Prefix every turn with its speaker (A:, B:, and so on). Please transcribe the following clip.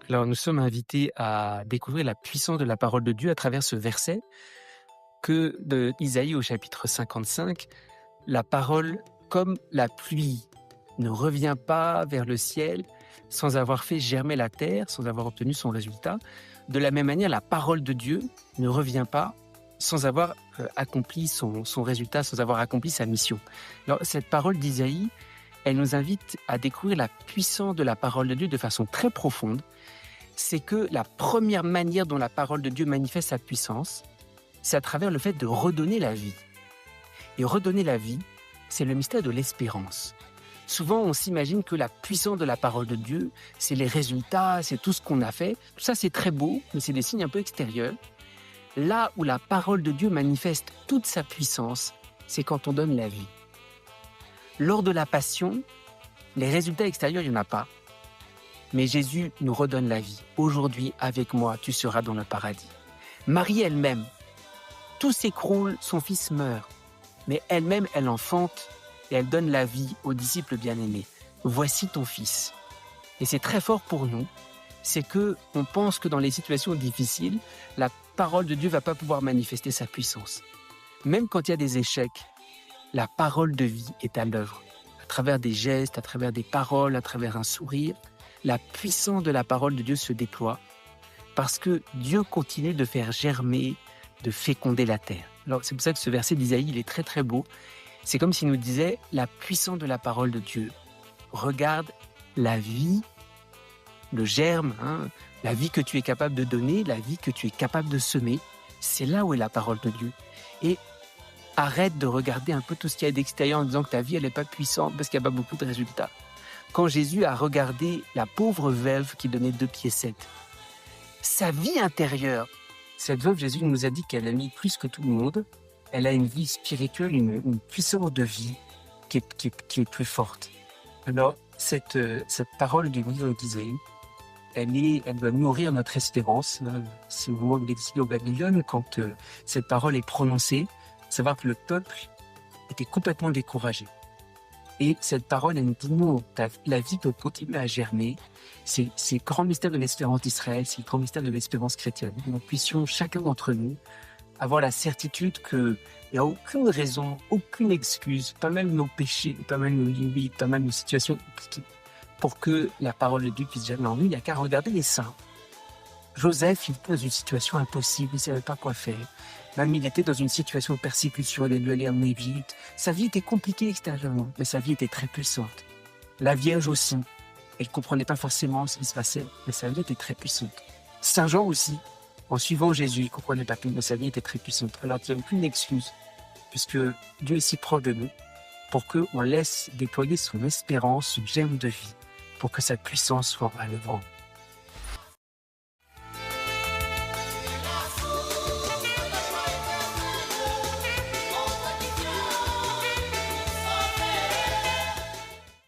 A: Alors, nous sommes invités à découvrir la puissance de la parole de Dieu à travers ce verset que de Isaïe au chapitre 55. La parole, comme la pluie, ne revient pas vers le ciel sans avoir fait germer la terre, sans avoir obtenu son résultat. De la même manière, la parole de Dieu ne revient pas sans avoir accompli son résultat, sans avoir accompli sa mission. Alors, cette parole d'Isaïe, elle nous invite à découvrir la puissance de la parole de Dieu de façon très profonde. C'est que la première manière dont la parole de Dieu manifeste sa puissance, c'est à travers le fait de redonner la vie. Et redonner la vie, c'est le mystère de l'espérance. Souvent, on s'imagine que la puissance de la parole de Dieu, c'est les résultats, c'est tout ce qu'on a fait. Tout ça, c'est très beau, mais c'est des signes un peu extérieurs. Là où la parole de Dieu manifeste toute sa puissance, c'est quand on donne la vie. Lors de la passion, les résultats extérieurs, il n'y en a pas. Mais Jésus nous redonne la vie. Aujourd'hui, avec moi, tu seras dans le paradis. Marie elle-même, tout s'écroule, son fils meurt. Mais elle-même, elle enfante et elle donne la vie aux disciples bien-aimés. Voici ton fils. Et c'est très fort pour nous. C'est que on pense que dans les situations difficiles, la parole de Dieu ne va pas pouvoir manifester sa puissance. Même quand il y a des échecs, la parole de vie est à l'œuvre. À travers des gestes, à travers des paroles, à travers un sourire, la puissance de la parole de Dieu se déploie parce que Dieu continue de faire germer, de féconder la terre. Alors c'est pour ça que ce verset d'Isaïe, il est très très beau. C'est comme s'il nous disait la puissance de la parole de Dieu. Regarde la vie, le germe, la vie que tu es capable de donner, la vie que tu es capable de semer. C'est là où est la parole de Dieu. Et arrête de regarder un peu tout ce qu'il y a d'extérieur en disant que ta vie, elle n'est pas puissante parce qu'il n'y a pas beaucoup de résultats. Quand Jésus a regardé la pauvre veuve qui donnait 2 pieds 7, sa vie intérieure, cette veuve, Jésus nous a dit qu'elle a mis plus que tout le monde, elle a une vie spirituelle, une puissance de vie qui est plus forte. Alors, cette parole du livre d'Isaïe, elle doit nourrir notre espérance. C'est au moment de l'exil au Babylone, quand cette parole est prononcée, savoir que le peuple était complètement découragé. Et cette parole, elle nous dit non, la vie peut continuer à germer. C'est le grand mystère de l'espérance d'Israël, c'est le grand mystère de l'espérance chrétienne. Nous puissions, chacun d'entre nous, avoir la certitude qu'il n'y a aucune raison, aucune excuse, pas même nos péchés, pas même nos limites, pas même nos situations compliquées, pour que la parole de Dieu puisse germer en nous. Il n'y a qu'à regarder les saints. Joseph, il était dans une situation impossible, il ne savait pas quoi faire. Même il était dans une situation de persécution, il devait aller en Égypte. Sa vie était compliquée extérieurement, mais sa vie était très puissante. La Vierge aussi, elle ne comprenait pas forcément ce qui se passait, mais sa vie était très puissante. Saint Jean aussi, en suivant Jésus, il ne comprenait pas tout, mais sa vie était très puissante. Alors il n'y a aucune excuse, puisque Dieu est si proche de nous, pour qu'on laisse déployer son espérance, son germe de vie, pour que sa puissance soit à l'œuvre.